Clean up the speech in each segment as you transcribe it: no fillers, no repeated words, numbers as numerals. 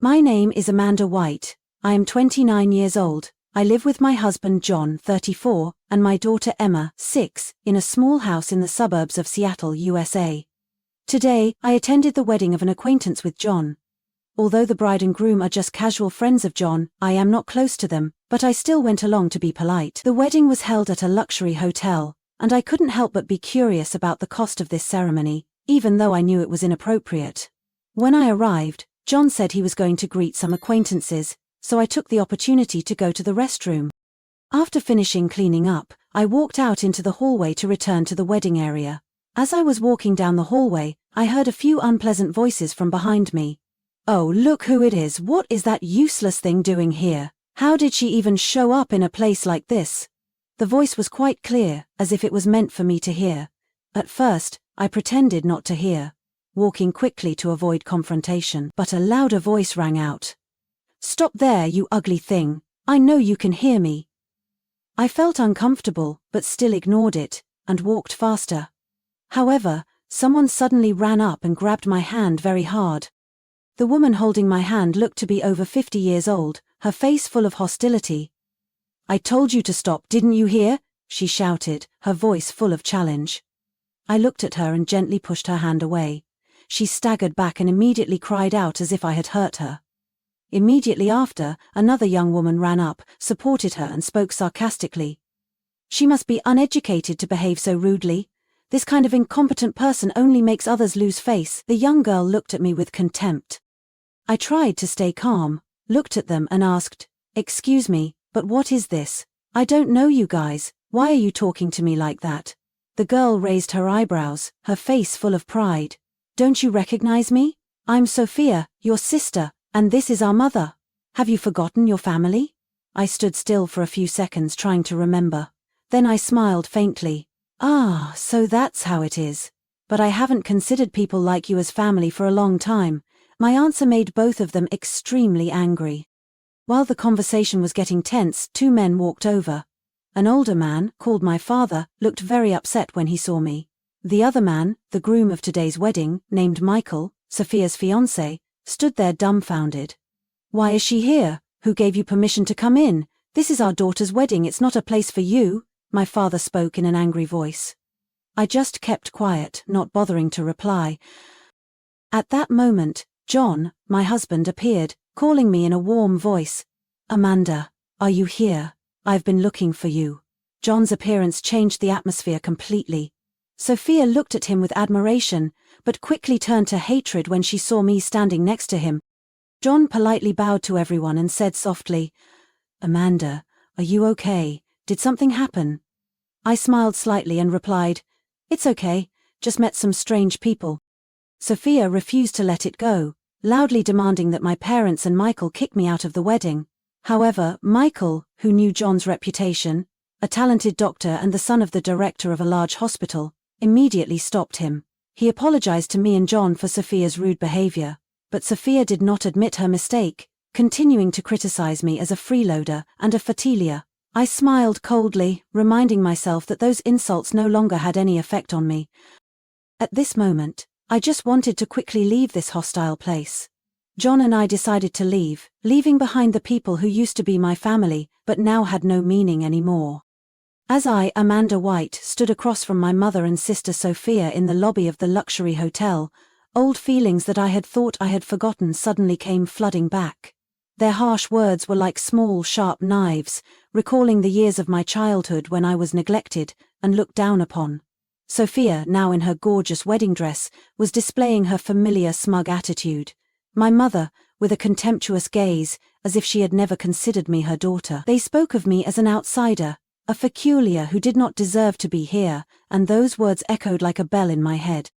My name is Amanda White. I am 29 years old. I live with my husband John, 34, and my daughter Emma, 6, in a small house in the suburbs of Seattle, USA. Today, I attended the wedding of an acquaintance with John. Although the bride and groom are just casual friends of John, I am not close to them, but I still went along to be polite. The wedding was held at a luxury hotel, and I couldn't help but be curious about the cost of this ceremony, even though I knew it was inappropriate. When I arrived, John said he was going to greet some acquaintances, so I took the opportunity to go to the restroom. After finishing cleaning up, I walked out into the hallway to return to the wedding area. As I was walking down the hallway, I heard a few unpleasant voices from behind me. "Oh, look who it is! What is that useless thing doing here? How did she even show up in a place like this?" The voice was quite clear, as if it was meant for me to hear. At first, I pretended not to hear, walking quickly to avoid confrontation, but a louder voice rang out. "Stop there, you ugly thing! I know you can hear me." I felt uncomfortable, but still ignored it, and walked faster. However, someone suddenly ran up and grabbed my hand very hard. The woman holding my hand looked to be over 50 years old, her face full of hostility. "I told you to stop, didn't you hear?" she shouted, her voice full of challenge. I looked at her and gently pushed her hand away. She staggered back and immediately cried out as if I had hurt her. Immediately after, another young woman ran up, supported her and spoke sarcastically. "She must be uneducated to behave so rudely. This kind of incompetent person only makes others lose face." The young girl looked at me with contempt. I tried to stay calm, looked at them and asked, "Excuse me, but what is this? I don't know you guys, why are you talking to me like that?" The girl raised her eyebrows, her face full of pride. "Don't you recognize me? I'm Sophia, your sister, and this is our mother. Have you forgotten your family?" I stood still for a few seconds trying to remember. Then I smiled faintly. "Ah, so that's how it is. But I haven't considered people like you as family for a long time." My answer made both of them extremely angry. While the conversation was getting tense, two men walked over. An older man, called my father, looked very upset when he saw me. The other man, the groom of today's wedding, named Michael, Sophia's fiancé, stood there dumbfounded. "Why is she here? Who gave you permission to come in? This is our daughter's wedding, it's not a place for you," my father spoke in an angry voice. I just kept quiet, not bothering to reply. At that moment, John, my husband, appeared, calling me in a warm voice. "Amanda, are you here? I've been looking for you." John's appearance changed the atmosphere completely. Sophia looked at him with admiration, but quickly turned to hatred when she saw me standing next to him. John politely bowed to everyone and said softly, "Amanda, are you okay? Did something happen?" I smiled slightly and replied, "It's okay, just met some strange people." Sophia refused to let it go, loudly demanding that my parents and Michael kick me out of the wedding. However, Michael, who knew John's reputation, a talented doctor and the son of the director of a large hospital, immediately stopped him. He apologized to me and John for Sophia's rude behavior, but Sophia did not admit her mistake, continuing to criticize me as a freeloader and a fatalier. I smiled coldly, reminding myself that those insults no longer had any effect on me. At this moment, I just wanted to quickly leave this hostile place. John and I decided to leave, leaving behind the people who used to be my family, but now had no meaning anymore. As I, Amanda White, stood across from my mother and sister Sophia in the lobby of the luxury hotel, old feelings that I had thought I had forgotten suddenly came flooding back. Their harsh words were like small, sharp knives, recalling the years of my childhood when I was neglected and looked down upon. Sophia, now in her gorgeous wedding dress, was displaying her familiar smug attitude. My mother, with a contemptuous gaze, as if she had never considered me her daughter. They spoke of me as an outsider, a peculiar who did not deserve to be here, and those words echoed like a bell in my head.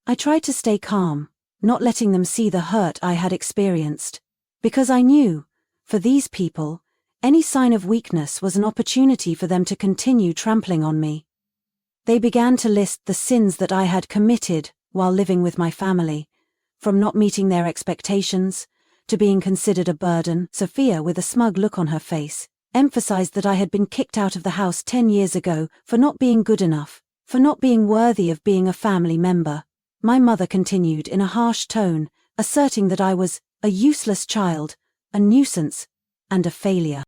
I tried to stay calm, not letting them see the hurt I had experienced. Because I knew, for these people, any sign of weakness was an opportunity for them to continue trampling on me. They began to list the sins that I had committed while living with my family, from not meeting their expectations, to being considered a burden. Sophia, with a smug look on her face, emphasized that I had been kicked out of the house 10 years ago for not being good enough, for not being worthy of being a family member. My mother continued in a harsh tone, asserting that I was a useless child, a nuisance, and a failure.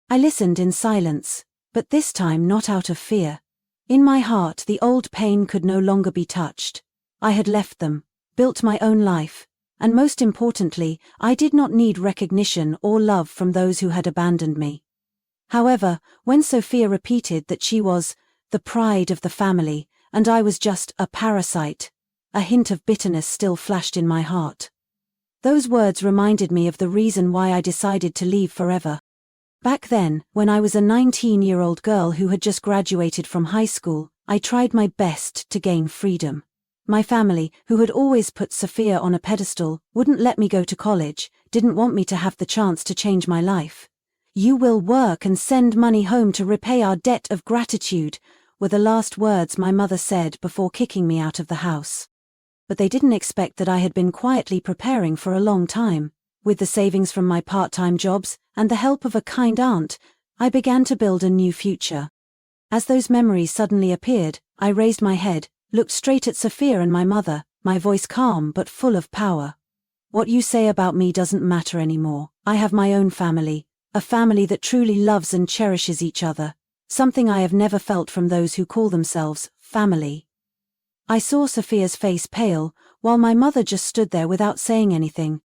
I listened in silence, but this time not out of fear. In my heart the old pain could no longer be touched. I had left them, built my own life, and most importantly, I did not need recognition or love from those who had abandoned me. However, when Sophia repeated that she was the pride of the family, and I was just a parasite, a hint of bitterness still flashed in my heart. Those words reminded me of the reason why I decided to leave forever. Back then, when I was a 19-year-old girl who had just graduated from high school, I tried my best to gain freedom. My family, who had always put Sophia on a pedestal, wouldn't let me go to college, didn't want me to have the chance to change my life. "You will work and send money home to repay our debt of gratitude," were the last words my mother said before kicking me out of the house. But they didn't expect that I had been quietly preparing for a long time. With the savings from my part-time jobs, and the help of a kind aunt, I began to build a new future. As those memories suddenly appeared, I raised my head, looked straight at Sophia and my mother, my voice calm but full of power. "What you say about me doesn't matter anymore. I have my own family, a family that truly loves and cherishes each other, something I have never felt from those who call themselves family." I saw Sophia's face pale, while my mother just stood there without saying anything.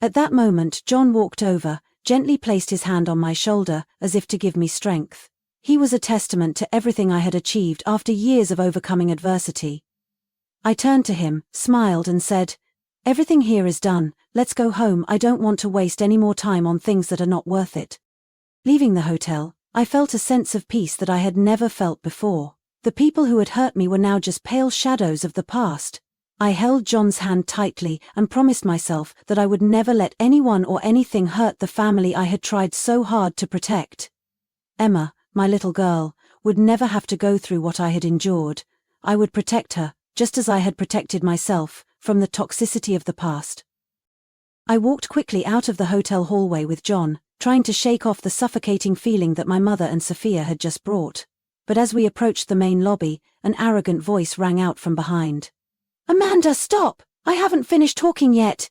At that moment, John walked over, gently placed his hand on my shoulder, as if to give me strength. He was a testament to everything I had achieved after years of overcoming adversity. I turned to him, smiled and said, "Everything here is done, let's go home. I don't want to waste any more time on things that are not worth it." Leaving the hotel, I felt a sense of peace that I had never felt before. The people who had hurt me were now just pale shadows of the past. I held John's hand tightly and promised myself that I would never let anyone or anything hurt the family I had tried so hard to protect. Emma, my little girl, would never have to go through what I had endured. I would protect her, just as I had protected myself, from the toxicity of the past. I walked quickly out of the hotel hallway with John, trying to shake off the suffocating feeling that my mother and Sophia had just brought. But as we approached the main lobby, an arrogant voice rang out from behind. "Amanda, stop! I haven't finished talking yet!"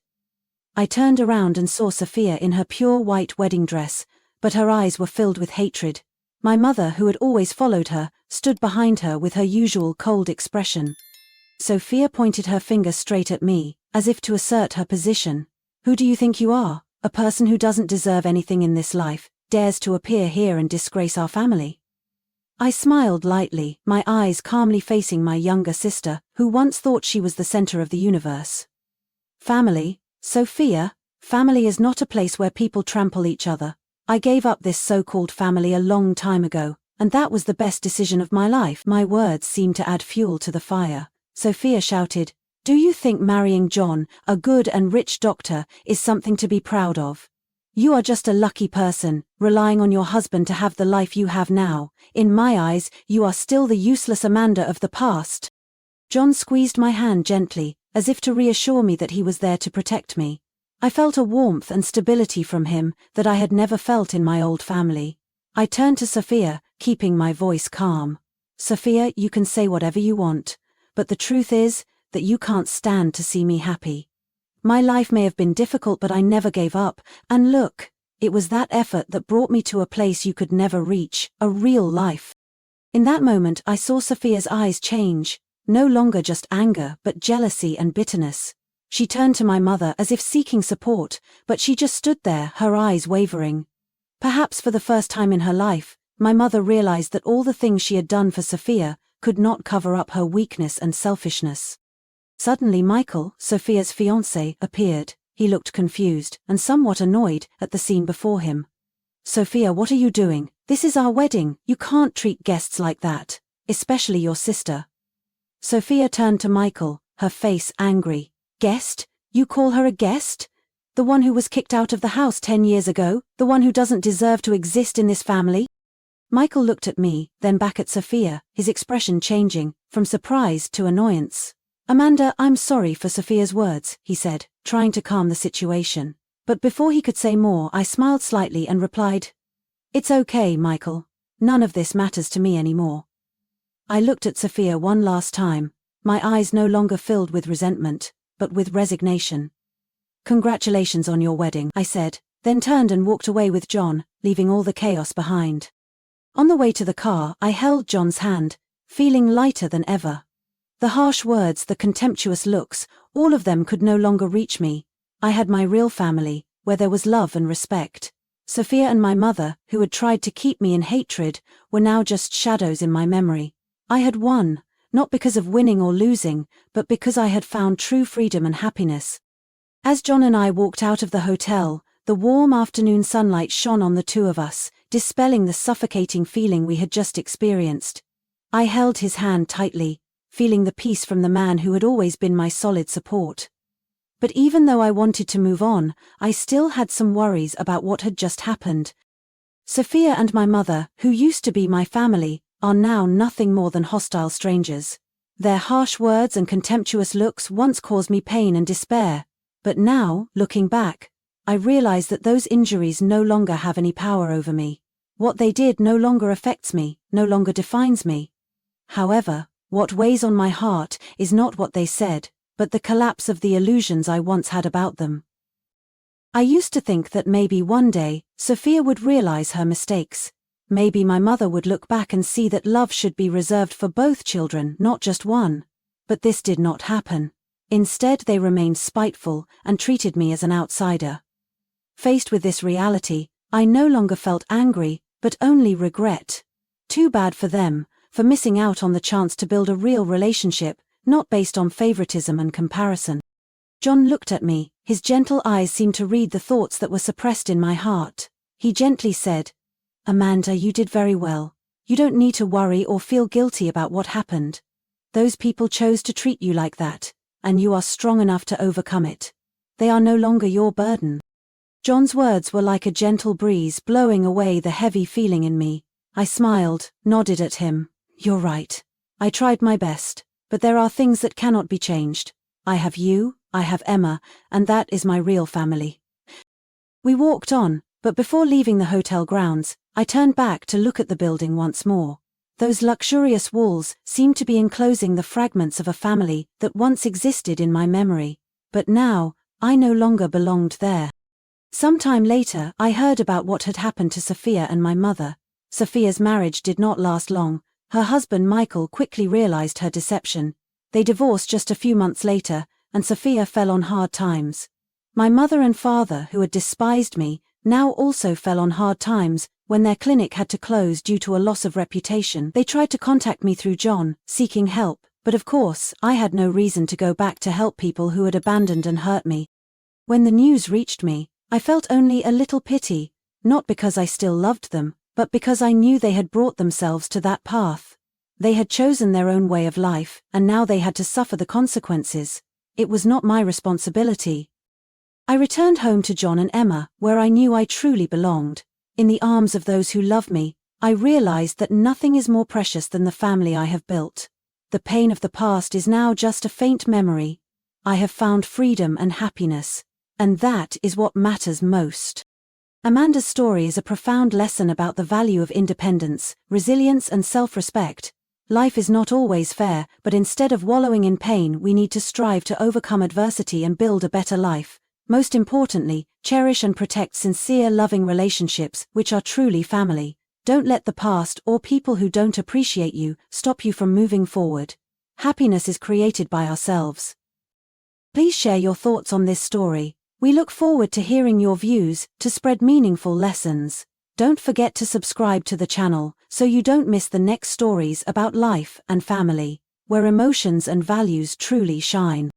I turned around and saw Sophia in her pure white wedding dress, but her eyes were filled with hatred. My mother, who had always followed her, stood behind her with her usual cold expression. Sophia pointed her finger straight at me, as if to assert her position. "Who do you think you are? A person who doesn't deserve anything in this life, dares to appear here and disgrace our family?" I smiled lightly, my eyes calmly facing my younger sister, who once thought she was the center of the universe. "Family, Sophia, family is not a place where people trample each other. I gave up this so-called family a long time ago, and that was the best decision of my life." My words seemed to add fuel to the fire. Sophia shouted, "Do you think marrying John, a good and rich doctor, is something to be proud of? You are just a lucky person, relying on your husband to have the life you have now. In my eyes, you are still the useless Amanda of the past." John squeezed my hand gently, as if to reassure me that he was there to protect me. I felt a warmth and stability from him that I had never felt in my old family. I turned to Sophia, keeping my voice calm. "Sophia, you can say whatever you want, but the truth is that you can't stand to see me happy. My life may have been difficult, but I never gave up, and look, it was that effort that brought me to a place you could never reach, a real life." In that moment I saw Sophia's eyes change, no longer just anger but jealousy and bitterness. She turned to my mother as if seeking support, but she just stood there, her eyes wavering. Perhaps for the first time in her life, my mother realized that all the things she had done for Sophia could not cover up her weakness and selfishness. Suddenly Michael, Sophia's fiancé, appeared. He looked confused, and somewhat annoyed, at the scene before him. "Sophia, what are you doing? This is our wedding. You can't treat guests like that, especially your sister." Sophia turned to Michael, her face angry. "Guest? You call her a guest? The one who was kicked out of the house 10 years ago? The one who doesn't deserve to exist in this family?" Michael looked at me, then back at Sophia, his expression changing, from surprise to annoyance. "Amanda, I'm sorry for Sophia's words," he said, trying to calm the situation. But before he could say more, I smiled slightly and replied, "It's okay, Michael. None of this matters to me anymore." I looked at Sophia one last time, my eyes no longer filled with resentment, but with resignation. "Congratulations on your wedding," I said, then turned and walked away with John, leaving all the chaos behind. On the way to the car, I held John's hand, feeling lighter than ever. The harsh words, the contemptuous looks, all of them could no longer reach me. I had my real family, where there was love and respect. Sophia and my mother, who had tried to keep me in hatred, were now just shadows in my memory. I had won, not because of winning or losing, but because I had found true freedom and happiness. As John and I walked out of the hotel, the warm afternoon sunlight shone on the two of us, dispelling the suffocating feeling we had just experienced. I held his hand tightly, feeling the peace from the man who had always been my solid support. But even though I wanted to move on, I still had some worries about what had just happened. Sophia and my mother, who used to be my family, are now nothing more than hostile strangers. Their harsh words and contemptuous looks once caused me pain and despair, but now, looking back, I realize that those injuries no longer have any power over me. What they did no longer affects me, no longer defines me. However, what weighs on my heart is not what they said, but the collapse of the illusions I once had about them. I used to think that maybe one day, Sophia would realize her mistakes. Maybe my mother would look back and see that love should be reserved for both children, not just one. But this did not happen. Instead, they remained spiteful and treated me as an outsider. Faced with this reality, I no longer felt angry, but only regret. Too bad for them, for missing out on the chance to build a real relationship, not based on favoritism and comparison. John looked at me, his gentle eyes seemed to read the thoughts that were suppressed in my heart. He gently said, "Amanda, you did very well. You don't need to worry or feel guilty about what happened. Those people chose to treat you like that, and you are strong enough to overcome it. They are no longer your burden." John's words were like a gentle breeze blowing away the heavy feeling in me. I smiled, nodded at him. "You're right. I tried my best. But there are things that cannot be changed. I have you, I have Emma, and that is my real family." We walked on, but before leaving the hotel grounds, I turned back to look at the building once more. Those luxurious walls seemed to be enclosing the fragments of a family that once existed in my memory, but now, I no longer belonged there. Sometime later, I heard about what had happened to Sophia and my mother. Sophia's marriage did not last long. Her husband Michael quickly realized her deception. They divorced just a few months later, and Sophia fell on hard times. My mother and father, who had despised me, now also fell on hard times. When their clinic had to close due to a loss of reputation, they tried to contact me through John, seeking help, but of course, I had no reason to go back to help people who had abandoned and hurt me. When the news reached me, I felt only a little pity, not because I still loved them, but because I knew they had brought themselves to that path. They had chosen their own way of life, and now they had to suffer the consequences. It was not my responsibility. I returned home to John and Emma, where I knew I truly belonged. In the arms of those who love me, I realized that nothing is more precious than the family I have built. The pain of the past is now just a faint memory. I have found freedom and happiness, and that is what matters most. Amanda's story is a profound lesson about the value of independence, resilience, and self-respect. Life is not always fair, but instead of wallowing in pain, we need to strive to overcome adversity and build a better life. Most importantly, cherish and protect sincere, loving relationships, which are truly family. Don't let the past or people who don't appreciate you stop you from moving forward. Happiness is created by ourselves. Please share your thoughts on this story. We look forward to hearing your views to spread meaningful lessons. Don't forget to subscribe to the channel so you don't miss the next stories about life and family, where emotions and values truly shine.